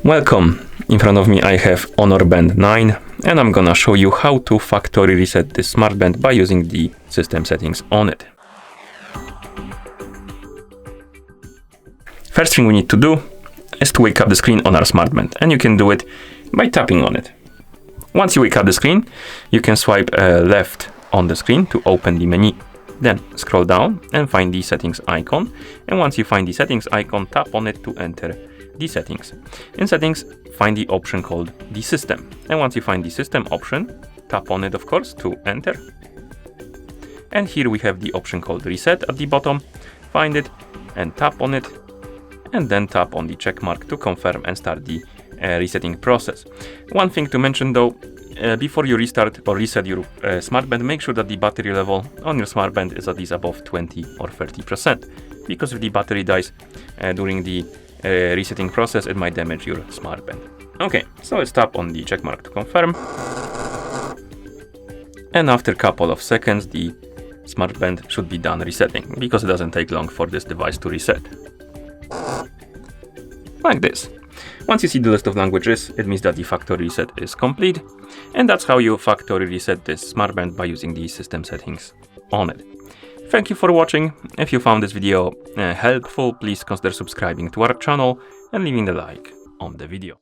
Welcome! In front of me I have Honor Band 9 and I'm gonna show you how to factory reset this smart band by using the system settings on it. First thing we need to do is to wake up the screen on our smart band, and you can do it by tapping on it. Once you wake up the screen, you can swipe left on the screen to open the menu. Then scroll down and find the settings icon, and once you find the settings icon, tap on it to enter the settings. In settings, find the option called the system, and once you find the system option, tap on it of course to enter. And here we have the option called reset at the bottom. Find it and tap on it, and then tap on the check mark to confirm and start the resetting process. One thing to mention though, before you restart or reset your smart band, make sure that the battery level on your smart band is at least above 20 or 30%, because if the battery dies during the resetting process, it might damage your smart band. Okay, so let's tap on the check mark to confirm, and after a couple of seconds the smart band should be done resetting, because it doesn't take long for this device to reset. Like this. Once you see the list of languages, it means that the factory reset is complete, and that's how you factory reset this smart band by using the system settings on it. Thank you for watching. If you found this video helpful, please consider subscribing to our channel and leaving a like on the video.